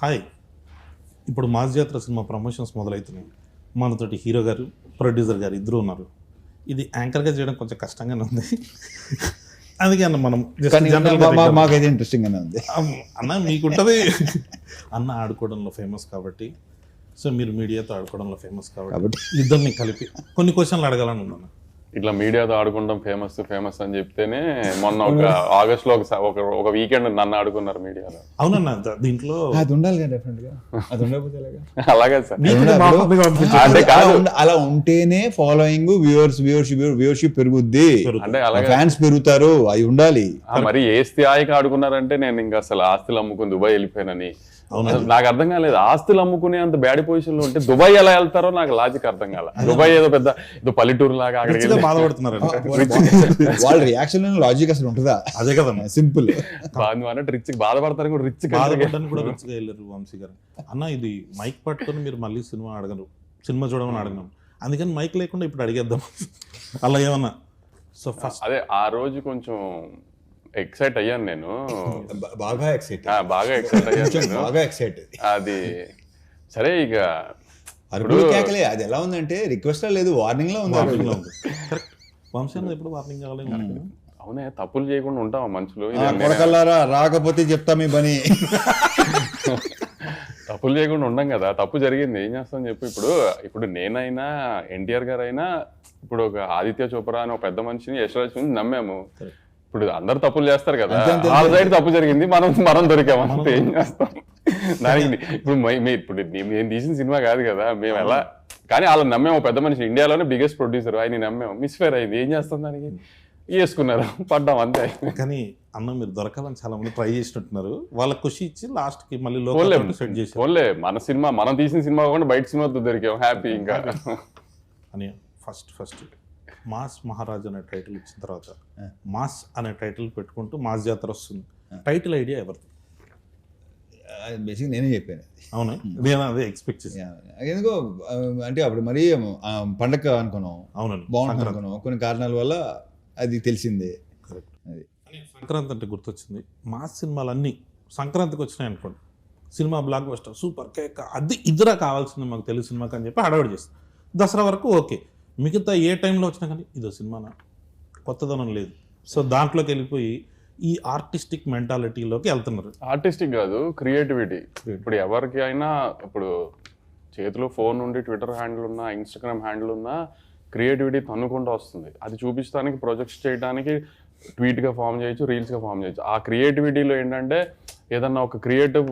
Hi, ఇప్పుడు mass జాతర cinema promotions మొదలవుతున్నాయి. మనతోటి హీరో గారు, ప్రొడ్యూసర్ గారు ఇద్దరు ఉన్నారు. ఇది యాంకర్గా చేయడం కొంచెం కష్టంగానే ఉంది. అందుకే అన్న మనం మాకైతే ఇంట్రెస్టింగ్ గానే ఉంది. అన్న మీకుంటుంది అన్న ఆడుకోవడంలో ఫేమస్ కాబట్టి, సో మీరు మీడియాతో ఆడుకోవడంలో ఫేమస్ కాబట్టి ఇద్దరిని కలిపి కొన్ని క్వశ్చన్లు అడగాలని ఉన్నాను. ఇట్లా మీడియాతో ఆడుకుంటాం ఫేమస్ అని చెప్తేనే మొన్న ఒక ఆగస్ట్ లో ఒక వీకెండ్ నన్ను ఆడుకున్నారు మీడియాలో. అవునన్నా, దీంట్లో అది ఉండాలి కదా, డెఫినెట్ గా. అది ఉండకపోతే అలాగే సార్, అంటే కాదు, అలా ఉంటేనే ఫాలోయింగ్, వ్యూవర్షిప్ పెరుగుద్ది, అంటే అలాగే ఫ్యాన్స్ పెరుగుతారు, అవి ఉండాలి. మరి ఏ స్థాయికి ఆడుకున్నారంటే నేను ఇంకా అసలు ఆస్తులు అమ్ముకుని దుబాయ్ వెళ్ళిపోయానని. నాకు అర్థం కాలేదు, ఆస్తులు అమ్ముకునే అంత బ్యాడ్ పొజిషన్ లో ఉంటే దుబాయ్ ఎలా వెళ్తారో నాకు లాజిక్ అర్థం కాల. దుబాయ్ ఏదో పెద్ద పల్లెటూరు లాగా అక్కడికి బాధపడుతున్నారు. వాళ్ళ రియాక్షన్ లాజిక్ అసలు ఉంటుందా? అదే కదా సింపుల్. రిచ్ బాధపడతారు కూడా, రిచ్ బాధపడ్డానికి కూడా రిచ్గా వెళ్ళారు వంశీ గారు. అన్న ఇది మైక్ పట్టుకొని మీరు మళ్ళీ సినిమా అడగరు, సినిమా చూడమని అడగను, అందుకని మైక్ లేకుండా ఇప్పుడు అడిగేద్దాం అలా ఏమన్నా. సో ఫస్ట్ అదే ఆ రోజు కొంచెం ఎక్సైట్ అయ్యాను నేను, బాగా ఎక్సైట్ అయ్యాను. అది సరే, ఇక కేకలే. అది ఎలా ఉందంటే రిక్వెస్ట్ లేదు, వార్నింగ్ లో ఉంది. కరెక్ట్. వంశీ ఎప్పుడు వార్నింగ్ కావాలి. అవునే, తప్పులు చేయకుండా ఉంటావా మనుషులు? కొడకల్లారా, రాకపోతే చెప్తా మీ పని. తప్పులు చేయకుండా ఉండం కదా, తప్పు జరిగింది ఏం చేస్తాం చెప్పు. ఇప్పుడు నేనైనా ఎన్టీఆర్ గారు అయినా, ఇప్పుడు ఒక ఆదిత్య చోప్రా అని ఒక పెద్ద మనిషిని, యశ్వరాజ్ నమ్మాము. ఇప్పుడు అందరు తప్పులు చేస్తారు కదా, వాళ్ళ సైడ్ తప్పు జరిగింది, మనం దొరికామంటే ఏం చేస్తాం దానికి. ఇప్పుడు నేను తీసిన సినిమా కాదు కదా, మేము ఎలా, కానీ వాళ్ళని నమ్మాము. పెద్ద మనిషి, ఇండియాలోనే బిగ్గెస్ట్ ప్రొడ్యూసర్, ఆయన నమ్మాము. మిస్ఫేర్ అయింది, ఏం చేస్తాం దానికి, వేసుకున్నారు, పడ్డాం అంతే. కానీ అన్న మీరు దొరకాలని చాలా మంది ట్రై చేసినట్టున్నారు, వాళ్ళకి ఖుషి ఇచ్చి లాస్ట్ కి మళ్ళీ సెట్ చేసి ఓన్లే మన సినిమా, మనం తీసిన సినిమా కాకుండా బయట సినిమాతో దొరికాం, హ్యాపీ. ఇంకా అని ఫస్ట్ మాస్ మహారాజ్ అనే టైటిల్ ఇచ్చిన తర్వాత మాస్ అనే టైటిల్ పెట్టుకుంటూ మాస్ జాతర వస్తుంది. టైటిల్ ఐడియా ఎవరిది? బేసిక్ నేనే చెప్పాను. అవునా, నేను అదే ఎక్స్పెక్ట్ చేశాను. ఎందుకో అంటే అప్పుడు మరీ పండగ అనుకున్నాం, అవునండి, బాగుంటుంది అనుకున్నాం. కొన్ని కారణాల వల్ల అది తెలిసిందే. అది సంక్రాంతి అంటే గుర్తొచ్చింది. మాస్ సినిమాలన్నీ సంక్రాంతికి వచ్చినాయి అనుకోండి, cinema block buster, super cake, అది ఇద్దరా కావాల్సింది మాకు తెలుగు సినిమాకి అని చెప్పి హడావిడి చేస్తాం. దసరా వరకు ఓకే, మిగతా ఏ టైంలో వచ్చినా కానీ ఇదో సినిమానా, కొత్తదనం లేదు. సో దాంట్లోకి వెళ్ళిపోయి ఈ ఆర్టిస్టిక్ మెంటాలిటీలోకి వెళ్తున్నారు. ఆర్టిస్టిక్ కాదు, క్రియేటివిటీ. ఇప్పుడు ఎవరికి అయినా ఇప్పుడు చేతిలో ఫోన్ ఉండి ట్విట్టర్ హ్యాండిల్ ఉన్నా, ఇన్స్టాగ్రామ్ హ్యాండిల్ ఉన్నా, క్రియేటివిటీ తన్నుకుంటూ వస్తుంది. అది చూపించడానికి, ప్రొజెక్ట్స్ చేయడానికి ట్వీట్గా ఫామ్ చేయొచ్చు, రీల్స్గా ఫామ్ చేయొచ్చు. ఆ క్రియేటివిటీలో ఏంటంటే ఏదన్నా ఒక క్రియేటివ్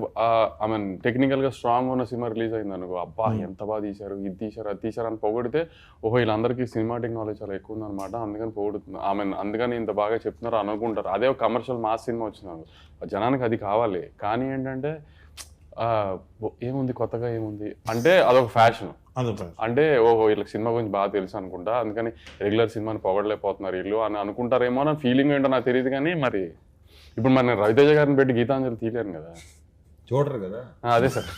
టెక్నికల్గా స్ట్రాంగ్ ఉన్న సినిమా రిలీజ్ అయింది అనుకో, అబ్బా ఎంత బాగా తీశారు, ఇది తీశారు, అది తీశారు అని పొగిడితే, ఓహో వీళ్ళందరికీ సినిమాటిక్ నాలెడ్జ్ చాలా ఎక్కువ ఉందన్నమాట, అందుకని పొగుడుతుంది, అందుకని ఇంత బాగా చెప్తున్నారు అనుకుంటారు. అదే ఒక కమర్షియల్ మాస్ సినిమా వచ్చినాను, జనానికి అది కావాలి. కానీ ఏంటంటే ఏముంది కొత్తగా, ఏముంది అంటే అదొక ఫ్యాషన్. అంటే ఓహో వీళ్ళకి సినిమా గురించి బాగా తెలుసు అనుకుంటా, అందుకని రెగ్యులర్ సినిమాని పొగడలేకపోతున్నారు వీళ్ళు అని అనుకుంటారేమో అని ఫీలింగ్ ఏంటో నాకు తెలియదు. కానీ మరి ఇప్పుడు మరి నేను రవితేజ గారిని పెట్టి గీతాంజలి తీయలేను కదా, చూడరు కదా. అదే సార్,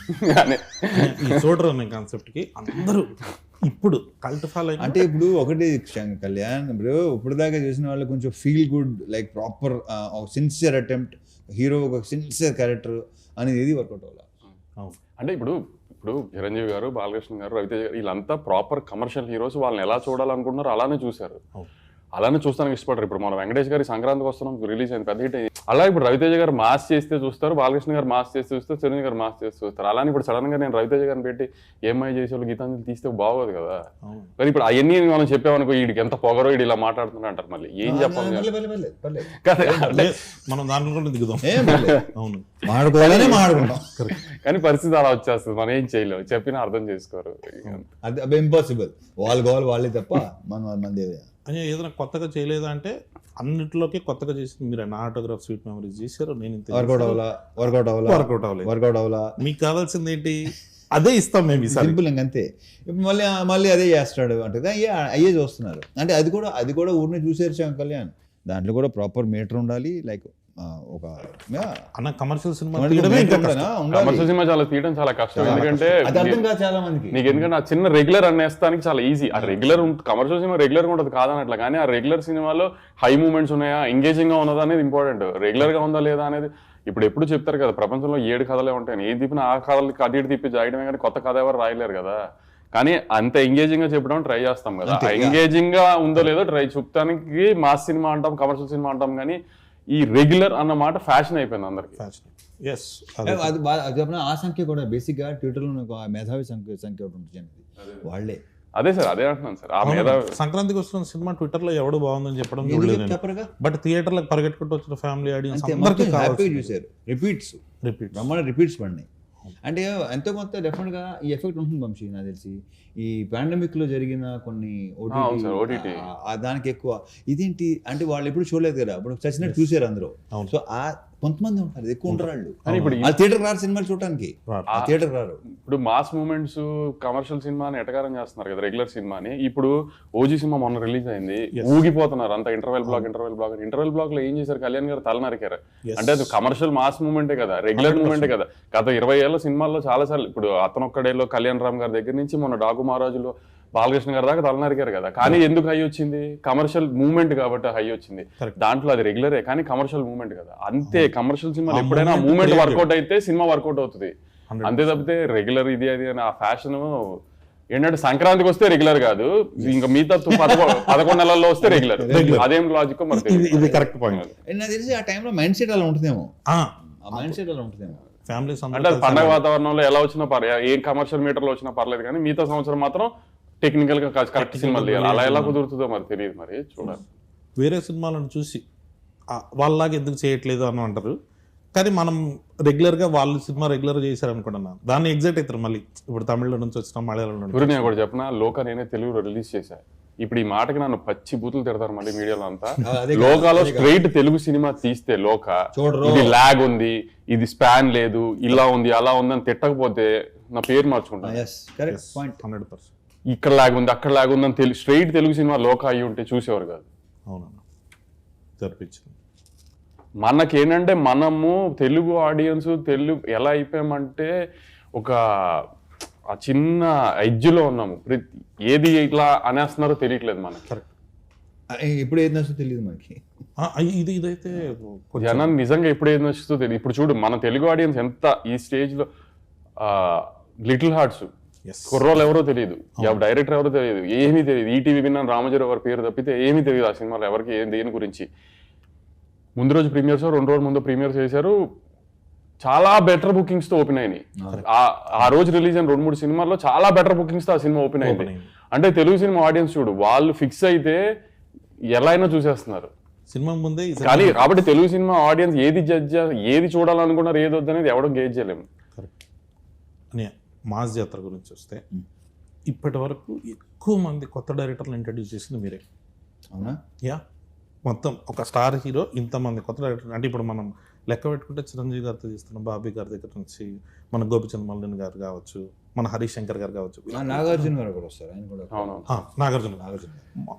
చూడరు అనే కాన్సెప్ట్కి అందరూ ఇప్పుడు కల్ట్ ఫాలో. అంటే ఇప్పుడు ఒకటి కళ్యాణ్, ఇప్పుడు దాకా చూసిన వాళ్ళు కొంచెం feel good, like proper sincere attempt, hero ఒక సిన్సియర్ క్యారెక్టర్ అనేది ఏది వర్కౌట్ అవ్వాలి. అంటే ఇప్పుడు చిరంజీవి గారు, బాలకృష్ణ గారు, రవితేజ గారు, వీళ్ళంతా ప్రాపర్ కమర్షియల్ హీరోస్. వాళ్ళని ఎలా చూడాలనుకుంటున్నారో అలానే చూశారు, అలానే చూస్తానికి ఇష్టపడరు. ఇప్పుడు మన వెంకటేష్ గారి సంక్రాంతికి వస్తున్నాం రిలీజ్ అయింది, పెద్ద హిట్ అయింది. అలా ఇప్పుడు రవితేజ గారు మాస్ చేస్తే చూస్తారు, బాలకృష్ణ గారు మాస్ చేస్తే చూస్తారు, చిరంజీవి గారు మాస్ చేస్తే చూస్తారు. అలానే ఇప్పుడు సడన్ గా నేను రవితేజ గారిని పెట్టి ఏమై చేసేవాళ్ళు గీతాంజలి తీస్తే బాగోదు కదా. కానీ ఇప్పుడు అవన్నీ మనం చెప్పామనుకో, వీడికి ఎంత పొగరో, వీడు ఇలా మాట్లాడుతున్నా అంటారు, మళ్ళీ ఏం చెప్పాలి మనం దాంట్లో కూడా దిగుదాం. అవును, కానీ పరిస్థితి అలా వచ్చేస్తుంది, మనం ఏం చేయలేము, చెప్పినా అర్థం చేసుకోరు. అది ఇంపాసిబుల్, వాళ్ళు కావాలి వాళ్ళే తప్ప మంది అని. ఏదైనా కొత్తగా చేయలేదా అంటే అన్నింటిలోకి కొత్తగా చేసింది మీరు. నా ఆటోగ్రాఫ్ స్వీట్ మెమరీస్ చేశారు, నేను వర్కౌట్ అవ్వాలా. మీకు కావాల్సింది ఏంటి, అదే ఇస్తాం మేము, సింపుల్ అంతే. ఇప్పుడు మళ్ళీ అదే చేస్తాడు అంటే అయ్యే చూస్తున్నారు. అంటే అది కూడా ఊరిని చూసేరు కళ్యాణ్. దాంట్లో కూడా ప్రాపర్ మీటర్ ఉండాలి, లైక్ ఒక అన్న కమర్షియల్ సినిమా కమర్షియల్ సినిమా చాలా తీయడం చాలా కష్టం. ఎందుకంటే చాలా మందికి నీకు ఎందుకంటే ఆ చిన్న రెగ్యులర్ అనేస్తానికి చాలా ఈజీ. ఆ రెగ్యులర్ కమర్షియల్ సినిమా రెగ్యులర్ గా ఉంటుంది కాదనట్లా, కానీ ఆ రెగ్యులర్ సినిమాలో హై మూమెంట్స్ ఉన్నాయా, ఎంగేజింగ్ గా ఉన్నదా అనేది ఇంపార్టెంట్. రెగ్యులర్ గా ఉందా లేదా అనేది ఇప్పుడు ఎప్పుడు చెప్తారు కదా ప్రపంచంలో 7 కథలే ఉంటాయని, ఏ తిప్పిన ఆ కథలకి అటు ఇటు తిప్పి రాయడమే కానీ కొత్త కథ ఎవరు రాయలేరు కదా. కానీ అంత ఎంగేజింగ్ గా చెప్పడం ట్రై చేస్తాం కదా, ఎంగేజింగ్ గా ఉందో లేదో ట్రై చూపడానికి మాస్ సినిమా అంటాం, కమర్షియల్ సినిమా అంటాం, కానీ ఈ రెగ్యులర్ అన్న మాట ఫ్యాషన్ అయిపోయింది అందరికి. అది ఆ సంఖ్య కూడా బేసిక్ గా ట్విట్టర్ లో మేధావి సంఖ్య ఒకటి ఉంటుంది వాళ్ళే. అదే సార్, అదే అంటున్నాను సార్. ఆ మీద సంక్రాంతికి వస్తున్న సినిమా ట్విట్టర్ లో ఎవడు బాగుందని చెప్పడం చూడలేదు, బట్ థియేటర్లకు పరిగెట్టుకుంటూ వచ్చిన ఫ్యామిలీ ఆడియన్స్ అందరికీ చూసారు. రిపీట్స్ పడినాయి. అంటే ఎంతో కొంత డెఫినెట్ గా ఈ ఎఫెక్ట్ ఉంటుంది వంశీ, నాకు తెలిసి ఈ పాండమిక్ లో జరిగిన కొన్ని ఓటీటీ దానికి ఎక్కువ ఇదేంటి అంటే వాళ్ళు ఎప్పుడు చూడలేదు కదా, అప్పుడు చచ్చినట్టు చూసారు అందరూ. సో ఆ కొంతమంది ఉంటారు, ఎక్కువ ఉంటారు వాళ్ళు. ఇప్పుడు థియేటర్ రారు సినిమాలు చూడటానికి, థియేటర్ రారు. ఇప్పుడు మాస్ మూమెంట్స్ కమర్షియల్ సినిమాని ఎటకారం చేస్తున్నారు కదా రెగ్యులర్ సినిమాని. ఇప్పుడు ఓజీ సినిమా మొన్న రిలీజ్ అయింది, ఊగిపోతున్నారు అంత ఇంటర్వెల్ బ్లాక్ లో ఏం చేశారు, కళ్యాణ్ గారు తల నరికారు. అంటే అది కమర్షియల్ మాస్ మూమెంటే కదా, రెగ్యులర్ మూమెంటే కదా. గత 20 ఏళ్ల సినిమాల్లో చాలా సార్లు, ఇప్పుడు అతనొక్కడేలో కళ్యాణ్ రామ్ గారి దగ్గర నుంచి మొన్న డాకు మహారాజులో బాలకృష్ణ గారి దాకా తలనరికారు కదా. కానీ ఎందుకు హై వచ్చింది, కమర్షియల్ మూమెంట్ కాబట్టి హై వచ్చింది. దాంట్లో అది రెగ్యులరే కానీ కమర్షియల్ మూమెంట్ కదా. అంతే, కమర్షియల్ సినిమాలు ఎప్పుడైనా మూమెంట్ వర్కౌట్ అయితే సినిమా వర్కౌట్ అవుతుంది, అంతే తప్పితే రెగ్యులర్ ఇది అది అని ఆ ఫ్యాషన్ ఏంటంటే సంక్రాంతికి వస్తే రెగ్యులర్ కాదు, ఇంకా మిగతా 11 నెలల్లో వస్తే రెగ్యులర్. అదేం లాజిక్ మరి ఇది కరెక్ట్ పాయింట్. నాకు తెలిసి ఆ టైంలో మైండ్ సెట్ అలా ఉంటుందేమో, ఫ్యామిలీస్ అంటే పండగ వాతావరణంలో ఎలా వచ్చినా పర్లేదు, ఏ కమర్షియల్ మీటర్లో వచ్చినా పర్లేదు, కానీ మిగతా సంవత్సరం మాత్రం టెక్నికల్ గా కరెక్ట్ సినిమాలు తీయాలి. అలా ఎలా కుదురుతుందో మరి తెలియదు, మరి చూడాలి. వేరే సినిమాలను చూసి వాళ్ళలాగా ఎందుకు చేయట్లేదు అని అంటారు, కానీ మనం రెగ్యులర్గా వాళ్ళు సినిమా రెగ్యులర్ చేశారు అనుకుంటున్నా దాన్ని ఎగ్జైట్ అవుతారు. మళ్ళీ ఇప్పుడు తమిళ నుంచి వచ్చిన మలయాళం నుంచి నేను కూడా చెప్పిన లోక నేనే తెలుగులో రిలీజ్ చేశా. ఇప్పుడు ఈ మాటకి నన్ను పచ్చి బూతులు తిడతారు మళ్ళీ మీడియాలో అంతా. లోకాలో స్ట్రైట్ తెలుగు సినిమా తీస్తే లోక ఇది లాగ్ ఉంది, ఇది స్పాన్ లేదు, ఇలా ఉంది అలా ఉంది అని తిట్టకపోతే నా పేరు మార్చుకుంటాను. 100% ఇక్కడ లాగ్ ఉంది అక్కడ లాగ్ ఉంది అని స్ట్రైట్ తెలుగు సినిమా లోక అయ్యి ఉంటే చూసేవారు కాదు. అవునన్నా జరిపించింది. మనకేంటంటే మనము తెలుగు ఆడియన్స్ తెలుగు ఎలా అయిపోయామంటే ఒక ఆ చిన్న ఎడ్జ్లో ఉన్నాము, ఏది ఇట్లా అనేస్తున్నారో తెలియట్లేదు మనకి. ఇప్పుడు ఏది నచ్చుతో తెలియదు మనకి, ఇదైతే జనం నిజంగా ఎప్పుడు ఏది నచ్చుతో తెలియదు. ఇప్పుడు చూడు మన తెలుగు ఆడియన్స్ ఎంత ఈ స్టేజ్ లో లిటిల్ హార్ట్స్ కుర్రోలు ఎవరో తెలియదు, డైరెక్టర్ ఎవరో తెలియదు, ఏమీ తెలియదు. ఈటీవీ విన్నాను రామోజీరావు గారి పేరు తప్పితే ఏమీ తెలియదు ఆ సినిమాలో ఎవరికి దేని గురించి. ముందు రోజు ప్రీమియర్స్ 2 రోజుల ముందు ప్రీమియర్స్ చేశారు, చాలా బెటర్ బుకింగ్స్ తో ఓపెన్ అయినాయి. ఆ రోజు రిలీజ్ అయిన 2-3 సినిమాల్లో చాలా బెటర్ బుకింగ్స్ తో ఆ సినిమా ఓపెన్ అయింది. అంటే తెలుగు సినిమా ఆడియన్స్ చూడు వాళ్ళు ఫిక్స్ అయితే ఎలా అయినా చూసేస్తున్నారు సినిమా ముందే. కానీ కాబట్టి తెలుగు సినిమా ఆడియన్స్ ఏది ఏది చూడాలనుకున్నారు ఏది వద్దనేది ఎవడో గేజ్ చేయలేము. మాస్ జాతర గురించి వస్తే ఇప్పటి వరకు ఎక్కువ మంది కొత్త డైరెక్టర్లు ఇంట్రడ్యూస్ చేసింది మీరే. అవునా? మొత్తం ఒక స్టార్ హీరో ఇంతమంది కొత్త డైరెక్టర్ అంటే ఇప్పుడు మనం లెక్క పెట్టుకుంటే చిరంజీవి గారితో చేస్తున్నాం, బాబీ గారి దగ్గర నుంచి మన గోపిచంద్ మల్లిన్ గారు కావచ్చు, మన హరీష్ శంకర్ గారు కావచ్చు, నాగార్జున గారు కూడా వస్తారు, నాగార్జున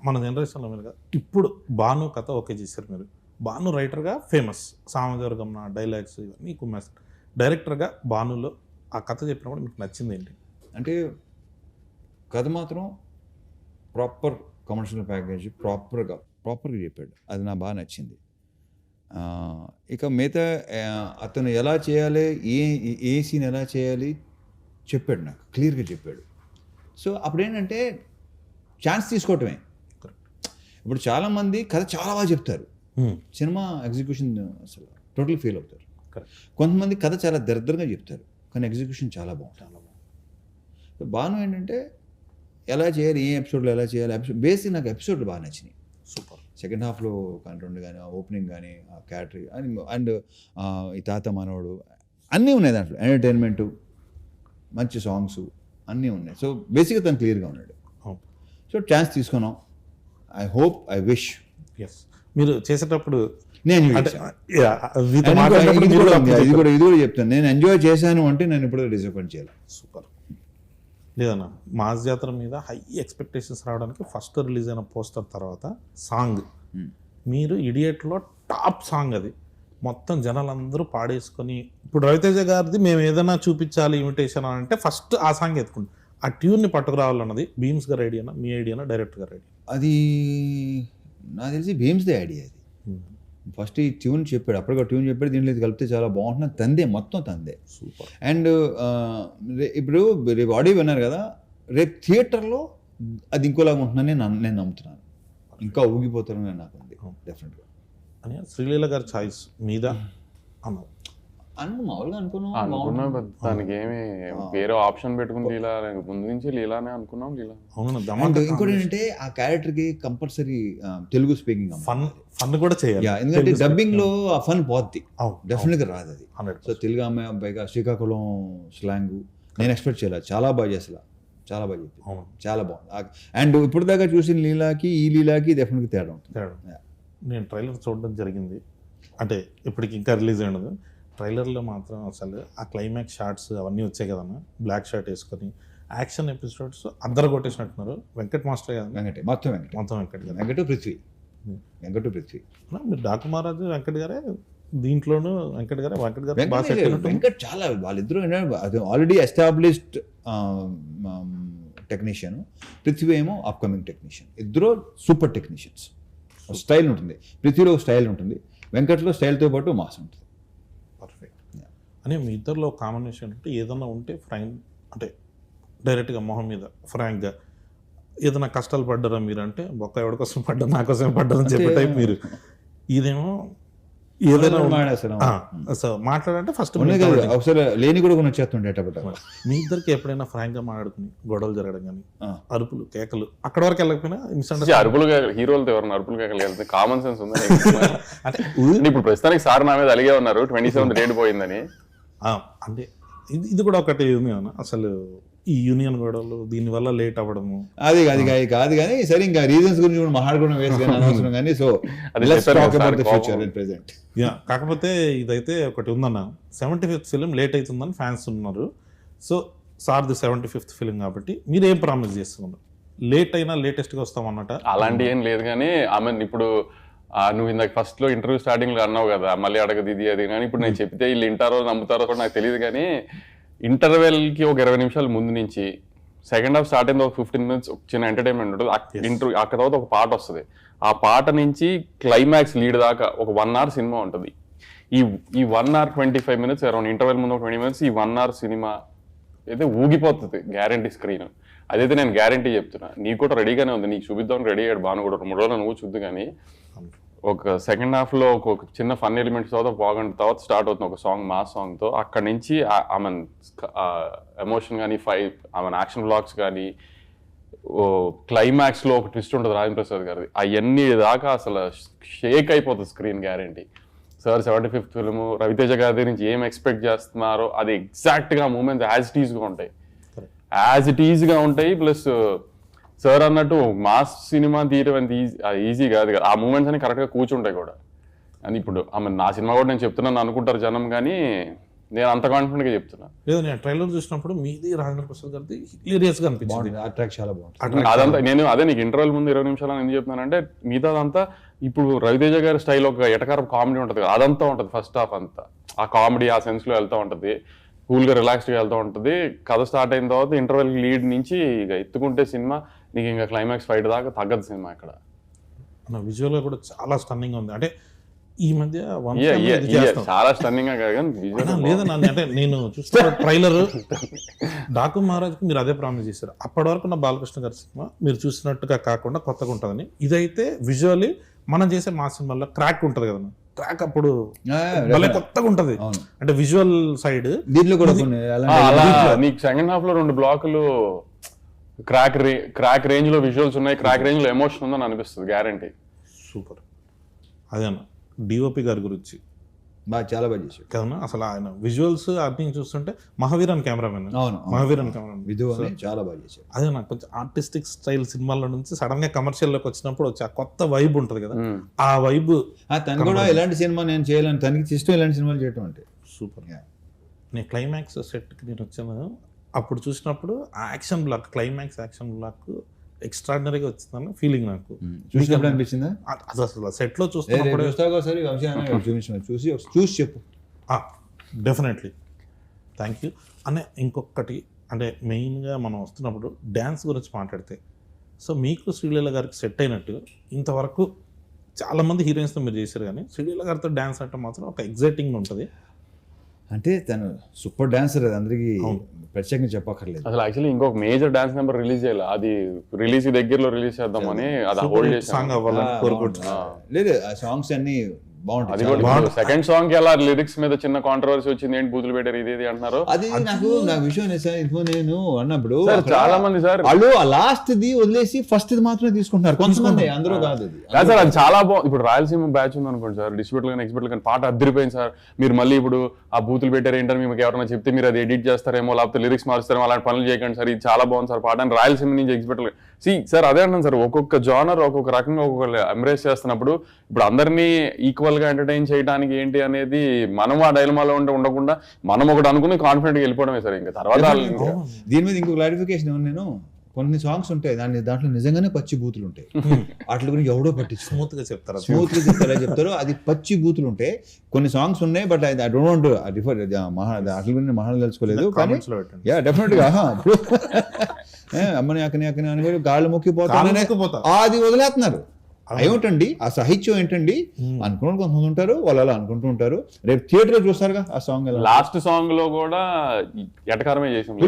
మన జనరేషన్లో మీరు ఇప్పుడు భాను కథ ఓకే చేశారు మీరు. భాను రైటర్గా ఫేమస్, సామజవర్గం డైలాగ్స్ ఇవన్నీ కుమ్మేస్తారు. డైరెక్టర్గా భానులో ఆ కథ చెప్పినప్పుడు మీకు నచ్చింది ఏంటి? అంటే కథ మాత్రం ప్రాపర్ కమర్షియల్ ప్యాకేజ్ ప్రాపర్గా చెప్పాడు, అది నాకు బాగా నచ్చింది. ఇక మిగతా అతను ఎలా చేయాలి, ఏ సీన్ ఎలా చేయాలి చెప్పాడు, నాకు క్లియర్గా చెప్పాడు. సో అప్పుడు ఏంటంటే ఛాన్స్ తీసుకోవటమే. ఇప్పుడు చాలామంది కథ చాలా బాగా చెప్తారు, సినిమా ఎగ్జిక్యూషన్ అసలు టోటల్ ఫెయిల్ అవుతారు. కొంతమంది కథ చాలా దరిద్రంగా చెప్తారు కానీ ఎగ్జిక్యూషన్ చాలా బాగుంటుంది. బాను ఏంటంటే ఎలా చేయాలి, ఏ ఎపిసోడ్లో ఎలా చేయాలి, బేసిక్ నాకు ఎపిసోడ్లు బాగా నచ్చినాయి. సూపర్. సెకండ్ హాఫ్లో కంటెంట్ కానీ ఓపెనింగ్ కానీ క్యాటరీ అండ్ ఈ తాత మనవడు అన్నీ ఉన్నాయి దాంట్లో, ఎంటర్టైన్మెంటు మంచి సాంగ్స్ అన్నీ ఉన్నాయి. సో బేసిక్గా తను క్లియర్గా ఉన్నాడు. సో ఛాన్స్ తీసుకున్నాం. ఐ హోప్ ఐ విష్ మీరు చేసేటప్పుడు నేను ఇది కూడా చెప్తాను, నేను ఎంజాయ్ చేశాను అంటే నేను ఇప్పుడు డిసప్పాయింట్ చేయాలి. సూపర్. లేదన్నా మాస్ జాతర మీద హై ఎక్స్పెక్టేషన్స్ రావడానికి ఫస్ట్ రిలీజ్ అయిన పోస్టర్ తర్వాత సాంగ్ మీరు ఇడియట్లో టాప్ సాంగ్ అది మొత్తం జనాలందరూ పాడేసుకొని ఇప్పుడు రవితేజ గారిది మేము ఏదైనా చూపించాలి ఇమిటేషన్ అని అంటే ఫస్ట్ ఆ సాంగ్ ఎత్తుకుంటాం. ఆ ట్యూన్ని పట్టుకురావాలన్నది భీమ్స్ గారి ఐడియానా మీ ఐడియానా డైరెక్టర్ గారి ఐడియా? అది నాకు తెలిసి భీమ్స్దే ఐడియా. అది ఫస్ట్ ఈ ట్యూన్ చెప్పాడు, అప్పటికి ట్యూన్ చెప్పాడు, దీంట్లో ఇది కలిపితే చాలా బాగుంటుంది, తందే మొత్తం తందే. సూపర్. అండ్ ఇప్పుడు రేపు ఆడియో విన్నారు కదా, రేపు థియేటర్లో అది ఇంకోలాగా ఉంటుందని నేను నమ్ముతున్నాను. ఇంకా ఊగిపోతారని నాకు ఉంది డెఫినెట్గా. అని శ్రీలీల గారి ఛాయిస్ మీద అన్నారు మామూలుగా అనుకున్నాం, దానికి ఏమి వేరే ఆప్షన్ పెట్టుకుని లీలా ముందు నుంచి లీలానే అనుకున్నాం. లీలా అవును. ఇంకోటి ఏంటంటే ఆ క్యారెక్టర్కి కంపల్సరీ తెలుగు స్పీకింగ్ ఫన్ కూడా చేయాలి. ఎందుకంటే డబ్బింగ్ లో ఆ ఫన్ పోద్ది, అవును, డెఫినెట్గా రాదు అది. 100%. సో తెలుగు అమ్మాయి అబ్బాయిగా శ్రీకాకుళం స్లాంగ్ నేను ఎక్స్పెక్ట్ చేయలేదు, చాలా బాగా చేసలా, చాలా బాగా చెప్పింది, అవును, చాలా బాగుంది. అండ్ ఇప్పుడు దాకా చూసిన లీలాకి ఈ లీలాకి డెఫినెట్గా తేడా ఉంటుంది. తేడా. నేను ట్రైలర్ చూడడం జరిగింది, అంటే ఇప్పటికి ఇంకా రిలీజ్ అయినది. ట్రైలర్లో మాత్రం అసలు ఆ క్లైమాక్స్ షార్ట్స్ అవన్నీ వచ్చాయి కదన్నా, బ్లాక్ షర్ట్ వేసుకొని యాక్షన్ ఎపిసోడ్స్ అందరు కొట్టేసినట్టున్నారు. వెంకట్ మాస్టర్ కదా, మొత్తం వెంకట్ గారు, వెంకట పృథ్వీ. మీరు డాకు మహారాజు వెంకట్ గారే దీంట్లోనూ, వెంకట్ గారు బాగా సెట్ అయినట్టు. వెంకట్ చాలా వాళ్ళిద్దరూ ఆల్రెడీ ఎస్టాబ్లిష్డ్ టెక్నీషియన్, పృథ్వీ ఏమో అప్కమింగ్ టెక్నీషియన్. ఇద్దరు సూపర్ టెక్నీషియన్స్. స్టైల్ ఉంటుంది, పృథ్వీలో స్టైల్ ఉంటుంది, వెంకట్లో స్టైల్తో పాటు మాస్ ఉంటుంది. పర్ఫెక్ట్. అని మీ ఇద్దరిలో కాంబినేషన్ అంటే ఏదన్నా ఉంటే ఫ్రాంక్, అంటే డైరెక్ట్గా మొహం మీద ఫ్రాంక్గా ఏదైనా కష్టాలు పడ్డారా మీరు అంటే, బొక్క ఎవరి కోసం పడ్డా నా కోసం పడ్డారని చెప్పే టైప్ మీరు. ఇదేమో ఏదైనా మాట్లాడంటే ఫస్ట్ ఒకసారి లేని కూడా కొన్ని వచ్చేస్తుండేటప్పుడు. మీ ఇద్దరికి ఎప్పుడైనా ఫ్రాంక్గా మాట్లాడుకుని గొడవలు జరగడం కానీ, అరుపులు కేకలు అక్కడ వరకు వెళ్ళకపోయినా అరుపులు హీరోలతో ఎవరైనా అరుపులు కేకలు వెళ్తే కామన్ సెన్స్ ఉందని అంటే ఇప్పుడు ప్రస్తుతానికి సార్ నా మీద అలిగే ఉన్నారు 27 డేట్ పోయిందని. అంటే ఇది కూడా ఒకటి ఉంది అన్న, అసలు ఈ యూనియన్ గొడవలు దీనివల్ల లేట్ అవ్వడము అది కాదు కానీ సరే, ఇంకా రీజన్స్ గురించి కూడా మాట్లాడుకోవడం వేస్ట్ కానీ అనవసరం కానీ. సో ప్రెసెంట్ కాకపోతే ఇదైతే ఒకటి ఉందన్న, 75th ఫిలిం లేట్ అవుతుందని ఫ్యాన్స్ ఉన్నారు. సో సార్ది 75th ఫిలిం కాబట్టి మీరు ఏం ప్రామిస్ చేస్తున్నారు? లేట్ అయినా లేటెస్ట్గా వస్తామన్నట అలాంటి ఏం లేదు కానీ ఆమె ఇప్పుడు నువ్వు ఇందాక ఫస్ట్ లో ఇంటర్వ్యూ స్టార్టింగ్ లో అన్నావు కదా, మళ్ళీ అడగదు ఇది అది కానీ, ఇప్పుడు నేను చెప్తే వీళ్ళు వింటారో నమ్ముతారో కూడా నాకు తెలియదు కానీ, ఇంటర్వెల్కి ఒక 20 నిమిషాల ముందు నుంచి సెకండ్ హాఫ్ స్టార్ట్ అయింది, ఒక 15 minutes చిన్న ఎంటర్టైన్మెంట్ ఉంటుంది. ఇంటర్వ్యూ ఆ తర్వాత ఒక పాట వస్తుంది, ఆ పాట నుంచి క్లైమాక్స్ లీడ్ దాకా ఒక 1 hour సినిమా ఉంటుంది. ఈ 1 hour 25 minutes అరౌండ్ ఇంటర్వెల్ ముందు ఒక 20 minutes ఈ 1 hour సినిమా అయితే ఊగిపోతుంది గ్యారంటీ స్క్రీన్. అదైతే నేను గ్యారంటీ చెప్తున్నా. నీకు కూడా రెడీగానే ఉంది, నీకు చూపిద్దాం రెడీ అయ్యాడు బాను కూడా 3 రోజులు నువ్వు చూద్దు. కానీ ఒక సెకండ్ హాఫ్ లో ఒక చిన్న ఫన్ ఎలిమెంట్స్ తర్వాత బాగుంటుంది, తర్వాత స్టార్ట్ అవుతుంది ఒక సాంగ్, మా సాంగ్ తో. అక్కడి నుంచి ఆమె ఎమోషన్ కానీ ఆమె యాక్షన్ బ్లాక్స్ కానీ, క్లైమాక్స్ లో ఒక ట్విస్ట్ ఉంటుంది రాజేంద్ర ప్రసాద్ గారిది, అవన్నీ దాకా అసలు షేక్ అయిపోతుంది screen guarantee. Sir 75th film Ravi Teja గారి దగ్గర నుంచి ఏం ఎక్స్పెక్ట్ చేస్తున్నారో అది ఎగ్జాక్ట్ గా మూమెంట్స్ యాజ్ ఇట్ ఈజ్ గా ఉంటాయి. ప్లస్ సార్ అన్నట్టు మాస్ సినిమా తీయడం అంత ఈజీ కాదు కదా, ఆ మూమెంట్స్ అని కరెక్ట్గా కూర్చుంటాయి కూడా. అని ఇప్పుడు నా సినిమా కూడా నేను చెప్తున్నాను అనుకుంటారు జనం, కానీ నేను అంత కాన్ఫిడెంట్గా చెప్తున్నా. లేదు, నేను ట్రైలర్ చూసినప్పుడు మీది రాజేంద్ర ప్రసాద్ గారిది హిలేరియస్గా అనిపించింది, చాలా బాగుంది అదంతా. నేను అదే నీకు ఇంటర్వెల్ ముందు 20 నిమిషాలు ఎందుకు చెప్తున్నానంటే, మిగతా అదంతా ఇప్పుడు రవితేజ గారి స్టైల్ ఒక ఎటకారం కామెడీ ఉంటుంది కదా, అదంతా ఉంటుంది ఫస్ట్ హాఫ్ అంతా. ఆ కామెడీ ఆ సెన్స్లో వెళ్తూ ఉంటుంది, కూల్గా రిలాక్స్డ్గా వెళ్తూ ఉంటుంది. కథ స్టార్ట్ అయిన తర్వాత ఇంటర్వెల్ లీడ్ నుంచి ఇక ఎత్తుకుంటే సినిమా నీకు ఇంకా క్లైమాక్స్ ఫైట్ దాకా తగ్గదు సినిమా. ఇక్కడ విజువల్గా కూడా చాలా స్టన్నింగ్ ఉంది. అంటే ఈ మధ్య చాలా స్టన్నింగ్ గా కాదు కానీ లేదన్నా, అంటే నేను చూస్తున్న ట్రైలర్ డాకు మహారాజ్కి మీరు అదే ప్రామిస్ చేశారు. అప్పటి వరకు నా బాలకృష్ణ గారి సినిమా మీరు చూసినట్టుగా కాకుండా కొత్తగా ఉంటుందని. ఇదైతే విజువల్లీ మనం చేసే మా సినిమాలో క్రాక్ ఉంటుంది కదన్నా, క్రాక్ అప్పుడు భలే కొత్తగా ఉంటది. అంటే విజువల్ సైడ్ దీంట్లో కూడా నీకు సెకండ్ హాఫ్ లో 2 బ్లాకులు క్రాక్ రేంజ్ లో విజువల్స్ ఉన్నాయి, క్రాక్ రేంజ్ లో ఎమోషన్ ఉందని అనిపిస్తుంది గ్యారంటీ. సూపర్. అదేనా డిఓపి గారి గురించి చాలా బాగా చేశాడు కదన్నా. అసలు ఆయన విజువల్స్ అన్ని చూస్తుంటే మహావీరన్ కెమెరామెన్, మహావీరన్ కెమెరామెన్ చాలా బాగా చేశాడు. అదే నాకు కొంచెం ఆర్టిస్టిక్ స్టైల్ సినిమాల నుంచి సడన్ గా కమర్షియల్ లోకి వచ్చినప్పుడు వచ్చి ఆ కొత్త వైబ్ ఉంటుంది కదా, ఆ వైబ్. తను కూడా ఇలాంటి సినిమా నేను చేయాలని, తనకి ఇష్టం ఇలాంటి సినిమాలు చేయటం అంటే. సూపర్. నేను క్లైమాక్స్ సెట్కి నేను వచ్చాను, అప్పుడు చూసినప్పుడు ఆ action block, climax action block ఎక్స్ట్రాడినరీగా వచ్చిందని ఫీలింగ్ నాకు. చూసినప్పుడు అనిపించిందా? అది అసలు సెట్లో చూస్తున్నప్పుడు చూసి చెప్పు. Definitely, thank you. అనే ఇంకొకటి అంటే మెయిన్గా మనం వస్తున్నప్పుడు డ్యాన్స్ గురించి మాట్లాడితే, సో మీకు శ్రీలీల గారికి సెట్ అయినట్టు ఇంతవరకు చాలా మంది హీరోయిన్స్తో మీరు చేశారు కానీ శ్రీలీల గారితో డ్యాన్స్ అంటే మాత్రం ఒక ఎగ్జైటింగ్ ఉంటుంది. అంటే తను సూపర్ డాన్సర్, అది అందరికీ ప్రత్యేకంగా చెప్పక్కర్లేదు. అసలు యాక్చువల్లీ ఇంకొక మేజర్ డాన్స్ నెంబర్ రిలీజ్ చేయాలి, అది రిలీజ్ దగ్గరలో రిలీజ్ చేద్దామని అది హోల్డ్ చేసాం. సాంగ్ అవ్వాలని కోరుకుంటున్నాను. లేదు, ఆ సాంగ్స్ అన్ని అది బాగుంటాయి. కూడా సెకండ్ సాంగ్ కి అలా లిరిక్స్ మీద చిన్న కాంట్రవర్సీ వచ్చింది, ఏంటి బూతులు పెట్టారు ఇది అంటున్నారు. అది నాకు విషయం సార్, ఇప్పుడు నేను అన్నప్పుడు సార్ చాలా మంది సార్ వాళ్ళు ఆ లాస్ట్ ది వదిలేసి ఫస్ట్ ఇది మాత్రమే తీసుకుంటున్నారు కొంతమంది, అందరూ కాదు. అది కాదు సార్, అది చాలా బాగుంది. ఇప్పుడు రాయలసీమ బ్యాచ్ ఉంది అనుకోండి సార్, డిస్ట్రిబ్యూటర్ కానీ ఎక్స్పర్ట్ కానీ పాట అద్దరిపోయింది సార్. మీరు మళ్ళీ ఇప్పుడు ఆ బూతులు పెట్టారు ఏంటని మీకు ఎవరైనా చెప్తే మీరు అది ఎడిట్ చేస్తారేమో, లేకపోతే లిరిక్స్ మారుస్తారేమో, అలాంటి పనులు చేయకండి సార్, ఇది చాలా బాగుంది సార్ పాట అని రాయలసీమ నుంచి ఎక్స్పర్ట్ సార్ అదే అంటాను సార్. ఒక్కొక్క జానర్ ఒక్కొక్క రకంగా ఒక్కొక్క ఎంబ్రేస్ చేస్తున్నప్పుడు ఇప్పుడు అందరినీ ఈక్వల్ గా ఎంటర్టైన్ చేయడానికి ఏంటి అనేది మనం ఆ డైలమాలో ఉండకుండా మనం ఒకటి అనుకుని కాన్ఫిడెంట్ గా వెళ్ళిపోవడమే సార్. ఇంకా తర్వాత దీని మీద ఇంకో క్లారిఫికేషన్ ఏమన్నా, నేను కొన్ని సాంగ్స్ ఉంటాయి దాంట్లో నిజంగానే పచ్చి బూతులు ఉంటాయి, వాటి గురించి ఎవడో పట్టించు స్మూత్ గా చెప్తారు, స్మూత్ గా చెప్తారు అది పచ్చి బూతులు ఉంటాయి. కొన్ని సాంగ్స్ ఉన్నాయి, but I don't want refer వాటి గురించి మహాన్ తెలుసుకోలేదు, కానీ యా డెఫినెట్ గా అమ్మని అక్కని అక్కని అని గాళ్ళు మొక్కిపోతా అది వదిలేస్తున్నారు. ఏమిటండి ఆ సాహిత్యం ఏంటండి అనుకున్న కొంతమంది ఉంటారు, వాళ్ళు అలా అనుకుంటూ ఉంటారు. రేపు థియేటర్ చూస్తారుగా ఆ సాంగ్, లాస్ట్ సాంగ్ లో కూడా ఎటకారమే చేసాం,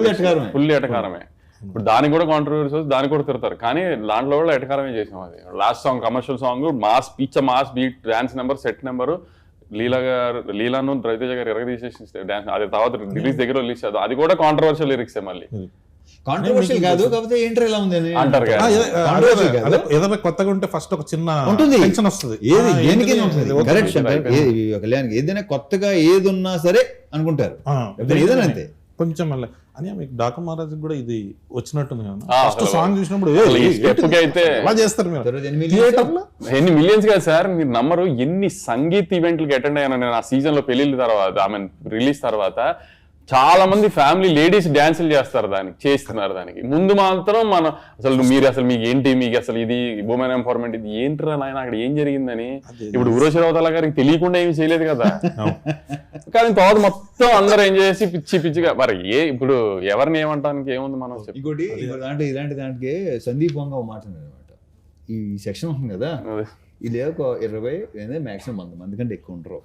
ఫుల్ ఎటకారమే. ఇప్పుడు దానికి కూడా కాంట్రవర్సీ వస్తుంది, దానికి కూడా తిడతారు, కానీ దాంట్లో కూడా ఎటకారమే చేసాం. అది last song commercial song, mass mass beat, dance number, set number, లీలాను రవితేజ గారు ఎరగదీసేసి డాన్స్, అది తర్వాత రిలీజ్ దగ్గర రిలీజ్ చేద్దాం, అది కూడా కాంట్రవర్షియల్ లిరిక్స్ మళ్ళీ. కాంట్రవర్షియల్ కాదు, కాకపోతే ఏంటర్ ఎలా ఉంది అంటారు ఏదైనా కొత్తగా ఉంటే ఫస్ట్ ఒక చిన్న ఉంటుంది, టెన్షన్ వస్తుంది. కళ్యాణ్ ఏదైనా కొత్తగా ఏది ఉన్నా సరే అనుకుంటారు, ఏదైనా అంతే. కొంచెం మళ్ళీ అని మీకు డాకు మహారాజ్ కూడా ఇది వచ్చినట్టుంది కదా, ఫస్ట్ సాంగ్ చూసినప్పుడు అయితే అలా చేస్తారు మీరు థియేటర్లో. ఎన్ని మిలియన్స్ కదా సార్, మీరు నమ్మరు ఎన్ని సంగీత్ ఈవెంట్లకి అటెండ్ అయ్యాను నేను ఆ సీజన్ లో, పెళ్లిళ్ళ తర్వాత ఐ మీన్ రిలీజ్ తర్వాత. చాలా మంది ఫ్యామిలీ లేడీస్ డాన్సులు చేస్తారు, చేస్తున్నారు దానికి. ముందు మాత్రం మనం అసలు మీకు ఏంటి, మీకు అసలు ఇది ఉమెన్ ఎంపవర్మెంట్, ఇది ఏంటిరా నాయన అక్కడ ఏం జరిగిందని. ఇప్పుడు ఊర్వశి రౌతల గారికి తెలియకుండా ఏమి చేయలేదు కదా, కానీ తర్వాత మొత్తం అందరూ ఎంజాయ్ చేసి పిచ్చి పిచ్చిగా. మరి ఇప్పుడు ఎవరిని ఏమంటానికి ఏముంది మనం. ఇంకోటి ఇలాంటి దానికి సందీప్ వంగ మాట అనమాట, ఈ సెక్షన్ ఉంటుంది కదా, ఇది ఒక 20 మాక్సిమం 100 మంది కంటే ఎక్కువ ఉంటారు.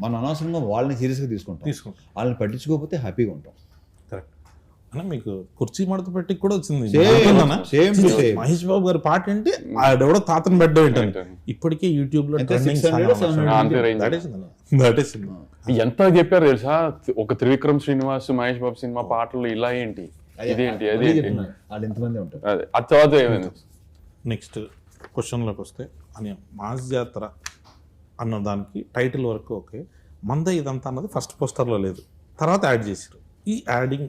మనం అనవసరంగా వాళ్ళని సీరియస్గా తీసుకుంటాం, వాళ్ళని పట్టించుకోకపోతే హ్యాపీగా ఉంటాం. కరెక్ట్ అన్న, మీకు కుర్చీ మడత పెట్టి కూడా వచ్చింది మహేష్ బాబు గారి పాట ఏంటి, ఆడెవడో తాతను బెడ్ ఏంటంటే ఇప్పటికే యూట్యూబ్ లో ఎంత చెప్పారు తెలుసా, ఒక త్రివిక్రమ్ శ్రీనివాస్ మహేష్ బాబు సినిమా పాటలు ఇలా ఏంటి, ఇదేంటి, అదే ఎంతమంది ఉంటారు. అది తర్వాత ఏమైంది. నెక్స్ట్ క్వశ్చన్లోకి వస్తే అని మాస్ జాతర అన్న దానికి టైటిల్ వరకు ఓకే, మంద ఇదంతా అన్నది ఫస్ట్ పోస్టర్లో లేదు, తర్వాత యాడ్ చేశారు. ఈ యాడింగ్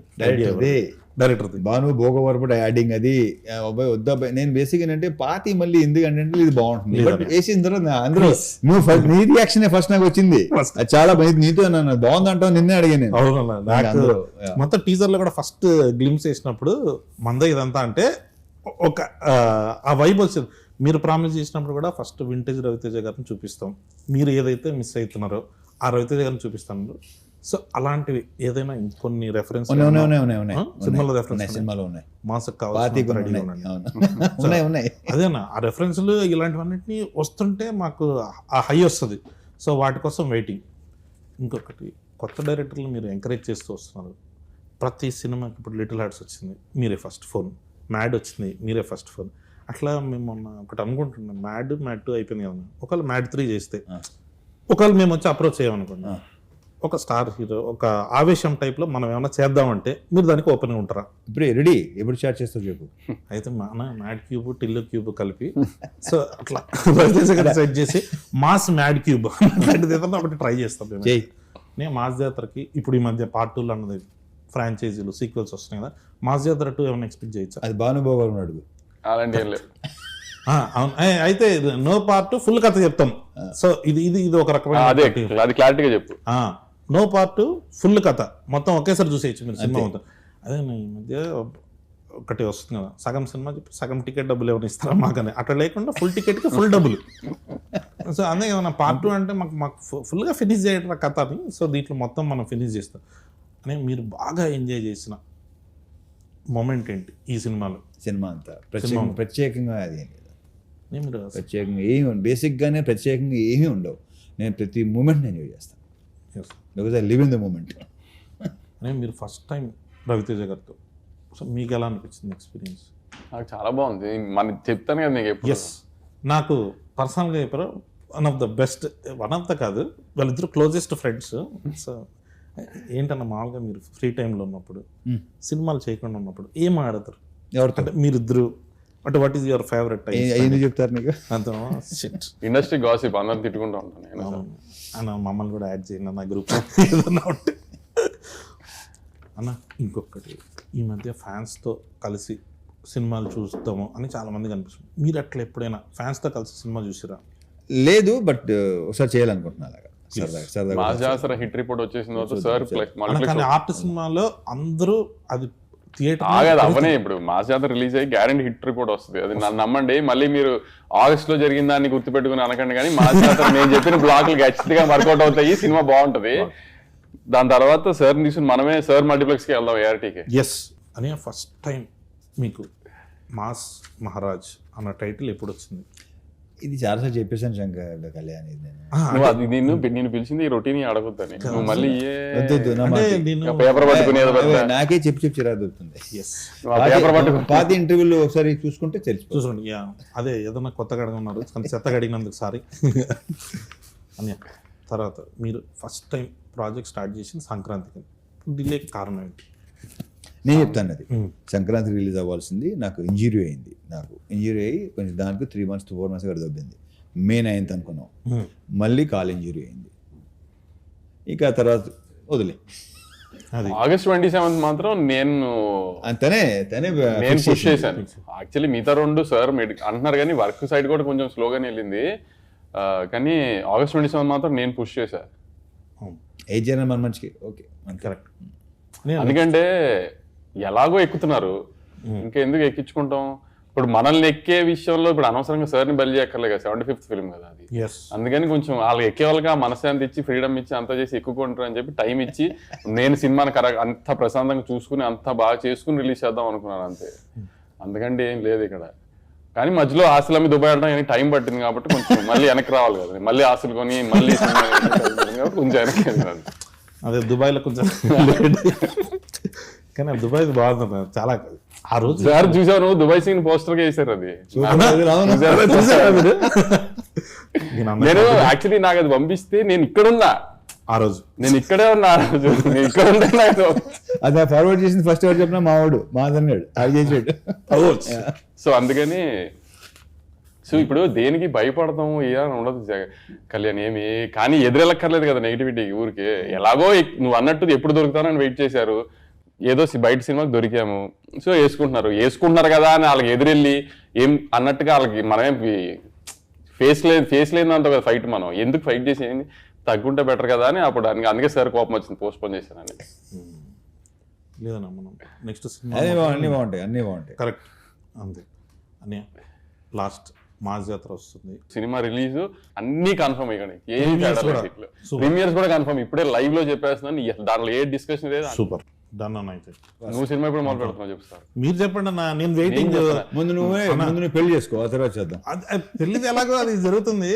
డైరెక్టర్ భాను భోగవరపుడు యాడింగ్ అది అబ్బాయి వద్దాబాయి. నేను బేసిక్ ఏంటంటే పాతి మళ్ళీ ఎందుకంటే ఇది బాగుంటుంది, బట్ వేసిన తర్వాత అందులో నువ్వు నీ రియాక్షన్ ఫస్ట్ నాకు వచ్చింది, అది చాలా నీతో నన్ను బాగుంది అంటావు, నిన్నే అడిగాను నేను. మొత్తం టీజర్ లో కూడా ఫస్ట్ గ్లిమ్స్ వేసినప్పుడు మంద ఇదంతా అంటే ఒక ఆ వైబ్ వచ్చింది. మీరు ప్రామిస్ చేసినప్పుడు కూడా ఫస్ట్ వింటేజ్ రవితేజ గారిని చూపిస్తాం, మీరు ఏదైతే మిస్ అవుతున్నారో ఆ రవితేజ గారిని చూపిస్తాను. సో అలాంటివి ఏదైనా ఇంకొన్ని రెఫరెన్స్ సినిమాలో రెఫరెన్స్ సినిమాలో ఉన్నాయి, మాసకు అదేనా ఆ రెఫరెన్స్లు ఇలాంటివన్నిటిని వస్తుంటే మాకు ఆ హై వస్తుంది. సో వాటి కోసం వెయిటింగ్. ఇంకొకటి కొత్త డైరెక్టర్లు మీరు ఎంకరేజ్ చేస్తూ వస్తున్నారు. ప్రతి సినిమాకి ఇప్పుడు లిటిల్ హార్ట్స్ వచ్చింది, మీరే ఫస్ట్ ఫోన్. మ్యాడ్ వచ్చింది, మీరే ఫస్ట్ ఫోన్. అట్లా మేము మొన్న ఒకటి అనుకుంటున్నాం, మ్యాడ్ 2 అయిపోయింది కదా, ఒకవేళ మ్యాడ్ 3 చేస్తే ఒకవేళ మేము వచ్చి అప్రోచ్ చేయమనుకున్నాం, ఒక స్టార్ హీరో ఒక ఆవేశం టైప్లో మనం ఏమైనా చేద్దామంటే మీరు దానికి ఓపెన్గా ఉంటారా? ఇప్పుడే రెడీ, ఎప్పుడు స్టార్ట్ చేస్తావు చెప్పు. అయితే మన మ్యాడ్ క్యూబ్ టిల్లు క్యూబ్ కలిపి సో అట్లా సెట్ చేసి మాస్ మ్యాడ్ క్యూబ్ అలాంటిది ఏదన్నా ఒకటి ట్రై చేస్తాం. నేను మాస్ జాతరకి ఇప్పుడు ఈ మధ్య పార్ట్ 2 అన్నది ఫ్రాంచైజీలు సీక్వెల్స్ వస్తున్నాయి కదా, మాస్ జాతర 2 ఏమైనా ఎక్స్పెక్ట్ చేయొచ్చా? అది భానుభావు అడుగు. అలాంటి అవును, అయితే నో పార్ట్ ఫుల్ కథ చెప్తాం. సో ఇది ఇది ఇది ఒక రకమైన క్లారిటీగా చెప్పు. నో పార్ట్ ఫుల్ కథ మొత్తం ఒకేసారి చూసేయచ్చు మీరు సినిమా మొత్తం. అదే ఈ మధ్య ఒకటి వస్తుంది కదా, సగం సినిమా చెప్పి సగం టికెట్ డబ్బులు ఏమైనా ఇస్తారా మాకని, అట్లా లేకుండా ఫుల్ టికెట్కి ఫుల్ డబ్బులు. సో అదే ఏమన్నా పార్ట్ 2 అంటే మాకు ఫుల్గా ఫినిష్ చేయడం కథ అని. సో దీంట్లో మొత్తం మనం ఫినిష్ చేస్తాం అని. మీరు బాగా ఎంజాయ్ చేసిన మూమెంట్ ఏంటి ఈ సినిమాలో? సినిమా అంతా ప్రత్యేకంగా అది ఏం లేదు, మీరు ప్రత్యేకంగా ఏమి బేసిక్గానే ప్రత్యేకంగా ఏమీ ఉండవు. నేను ప్రతి మూమెంట్ ఎంజాయ్ చేస్తాను, yes. Because I live in the moment. అనే మీరు ఫస్ట్ టైం రవితేజ గారితో సో మీకు ఎలా అనిపించింది ఎక్స్పీరియన్స్? నాకు చాలా బాగుంది. మన చెప్తాను కదా నీకు ఎప్పుడు. ఎస్, నాకు పర్సనల్గా చెప్పారు one of the best, one of the కాదు, వాళ్ళిద్దరు క్లోజెస్ట్ ఫ్రెండ్స్. సో ఏంటన్నా మామూలుగా మీరు ఫ్రీ టైంలో ఉన్నప్పుడు సినిమాలు చేయకుండా ఉన్నప్పుడు ఏం ఆడతారు? ఎవరితో అంటే మీరిద్దరు అంటే what is your favourite time? ఎందుకు చెప్తారు నీకు? అంత షిట్ ఇండస్ట్రీ గాసిప్ అందరం తిట్టుకుంటూ ఉంటాను నేను. అన్న మమ్మల్ని కూడా యాడ్ చేయండి అన్న గ్రూప్ ఏదన్నా ఉంటే. అన్న ఇంకొకటి, ఈ మధ్య ఫ్యాన్స్తో కలిసి సినిమాలు చూస్తాము అని చాలా మంది కనిపిస్తుంది. మీరు అట్లా ఎప్పుడైనా ఫ్యాన్స్తో కలిసి సినిమా చూసిరా? లేదు, బట్ ఒకసారి చేయాలనుకుంటున్నా అలాగా సరదాగా సరదాగా. మా జాసర హిట్ రిపోర్ట్ వచ్చేసిన తర్వాత సార్ కానీ ఆర్ట్ సినిమాలో అందరూ అది థియేటర్ ఆగదు అవనే. ఇప్పుడు మా జాతర రిలీజ్ అయ్యి గ్యారెంటీ హిట్ రిపోర్ట్ వస్తుంది, అది నన్ను నమ్మండి. మళ్ళీ మీరు ఆగస్ట్ లో జరిగిన దాన్ని గుర్తుపెట్టుకుని అనకండి, కానీ మా జాతర నేను చెప్పిన బ్లాక్లు ఖచ్చితంగా వర్కౌట్ అవుతాయి, సినిమా బాగుంటది. దాని తర్వాత సార్ తీసుకుని మనమే సార్ మల్టీప్లెక్స్కి వెళ్దాం ఏఆర్టీకి. ఎస్ అని ఫస్ట్ టైం మీకు మాస్ మహారాజ్ అన్న టైటిల్ ఎప్పుడు వచ్చింది? ఇది చాలాసార్లు చెప్పేసాను శంకర్ కళ్యాణ్. ఇది నేను నువ్వు అది నేను పిలిచింది ఈ రొటీన్ అడగొద్దని, నువ్వు మళ్ళీ వద్దు, వద్దు, నా అంటే మాట. నేను పేపర్ పట్టుకునేది అవే నాకే చెప్పి చిరాకు దొరుకుతుంది. ఎస్ పేపర్ పట్టుకుని పాత ఇంటర్వ్యూలు ఒకసారి చూసుకుంటే తెలిసిపోతుంది. చూసుకోండి. యా అదే ఏదన్నా కొత్తగా అడగన్నారు కానీ చెత్తగా అడిగినందుకు సారీ అని. తర్వాత మీరు ఫస్ట్ టైం ప్రాజెక్ట్ స్టార్ట్ చేసింది సంక్రాంతికి, డిలే కారణం ఏంటి? నేను చెప్తాను అది. సంక్రాంతి రిలీజ్ అవ్వాల్సింది, నాకు ఇంజురీ అయింది. నాకు ఇంజురీ అయ్యి కొంచెం దానికి 3 months to 4 months కూడా దొబ్బింది. May 9th అనుకున్నాం, మళ్ళీ కాల్ ఇంజురీ అయింది. ఇక తర్వాత వదిలే. అది ఆగస్ట్ 27 మాత్రం నేను తనే పుష్ చేశాను. యాక్చువల్లీ మిగతా 2 సార్ అంటున్నారు కానీ వర్క్ సైడ్ కూడా కొంచెం స్లోగానే వెళ్ళింది. కానీ ఆగస్ట్ 27 మాత్రం నేను పుష్ చేశాను. ఏజ్ జనం మన మంచికి ఓకే కరెక్ట్. ఎందుకంటే ఎలాగో ఎక్కుతున్నారు, ఇంకా ఎందుకు ఎక్కించుకుంటాం? ఇప్పుడు మనల్ని ఎక్కే విషయంలో ఇప్పుడు అనవసరంగా సార్ని బలి చేయక్కర్లే కదా, 75th ఫిల్మ్ కదా అది. అందుకని కొంచెం వాళ్ళకి ఎక్కే వాళ్ళకి మనశ్శాంతి ఇచ్చి ఫ్రీడమ్ ఇచ్చి అంతా చేసి ఎక్కుకుంటారు అని చెప్పి టైం ఇచ్చి నేను సినిమాని అంత ప్రశాంతంగా చూసుకుని అంత బాగా చేసుకుని రిలీజ్ చేద్దాం అనుకున్నాను అంతే. అందుకంటే ఏం లేదు ఇక్కడ. కానీ మధ్యలో ఆశలు అమ్మి దుబాయ్ వెళ్ళడం టైం పట్టింది కాబట్టి కొంచెం మళ్ళీ వెనక్కి రావాలి కదా, మళ్ళీ ఆశలు కొని మళ్ళీ కొంచెం వెనక్కి వెళ్ళాలి. అదే దుబాయ్లో కొంచెం కానీ దుబాయ్ బాగుంది చాలా. ఆ రోజు సార్ చూసావు నువ్వు దుబాయ్ సీన్ పోస్టర్ గా వేసారు అది. నేను యాక్చువల్లీ నాకు అది పంపిస్తే నేను ఇక్కడున్నా ఆ రోజు, నేను ఇక్కడే ఉన్నా ఆ రోజు, నేను ఇక్కడ ఉంటే అది ఫార్వర్డ్ చేసింది ఫస్ట్ ఎవరు చెప్పినా మావాడు మాదన్నాడు అది చేసాడు. సో అందుకని సో ఇప్పుడు దేనికి భయపడతాము ఏదని ఉండదు కళ్యాణ్ ఏమి. కానీ ఎదురెళ్ళక్కర్లేదు కదా నెగిటివిటీకి ఊరికి. ఎలాగో నువ్వు అన్నట్టు ఎప్పుడు దొరుకుతానని వెయిట్ చేశారు, ఏదో బయట సినిమాకి దొరికాము, సో వేసుకుంటున్నారు కదా అని వాళ్ళకి ఎదురెళ్ళి ఏం అన్నట్టుగా వాళ్ళకి మనమేం ఫేస్ లేదు అంత కదా ఫైట్. మనం ఎందుకు ఫైట్ చేసేది, తగ్గుంటే బెటర్ కదా అని అప్పుడు అందుకే సార్ కోపం వచ్చింది, పోస్ట్ పోన్ చేశానని. లేదన్నా మనం నెక్స్ట్ సినిమా అన్నీ బాగుంటాయి కరెక్ట్ అంతే అని. లాస్ట్ మాస్ జాతర వస్తుంది, సినిమా రిలీజ్ అన్ని కన్ఫర్మ్. ఇక్కడ ఏం ప్రీమియర్స్ కూడా కన్ఫర్మ్. ఇప్పుడే లైవ్ లో చెప్పేస్తున్నాను, దాంట్లో ఏ డిస్కషన్ లేదు. సూపర్ డన్ అన్న. అయితే నువ్వు సినిమా ఇప్పుడు మొదలు పెడుతున్నావు చెప్తారు. మీరు చెప్పండి అన్న, నేను వెయిటింగ్. ముందు నువ్వు పెళ్లి చేసుకో, ఆ తర్వాత చేద్దాం. పెళ్లి ఎలాగో అది జరుగుతుంది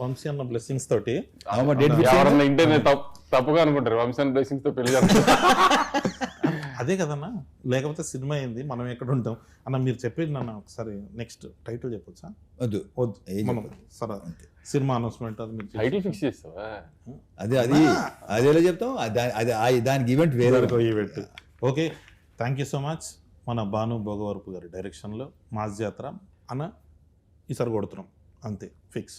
వంశీ అన్న బ్లెస్సింగ్స్ తోటి. ఎవరన్నా ఇంటర్నెట్ తప్పుగా అనుకుంటారు వంశీ అన్న బ్లెస్సింగ్స్ తో పెళ్లి అదే కదన్నా, లేకపోతే సినిమా అయింది మనం ఎక్కడ ఉంటాం అన్న. మీరు చెప్పేది నన్ను ఒకసారి నెక్స్ట్ టైటిల్ చెప్పొచ్చా? వద్దు మనం సరే సినిమా అనౌన్స్మెంట్ అది మీరు టైటిల్ ఫిక్స్ చేస్తావా? అది ఎలా చెప్తాం, దానికి ఈవెంట్ వేరే event. Okay, thank you so much. మన భాను భోగవరపు గారి డైరెక్షన్లో మాస్ జాతర అన్న ఈసారి కొడుతున్నాం అంతే, ఫిక్స్.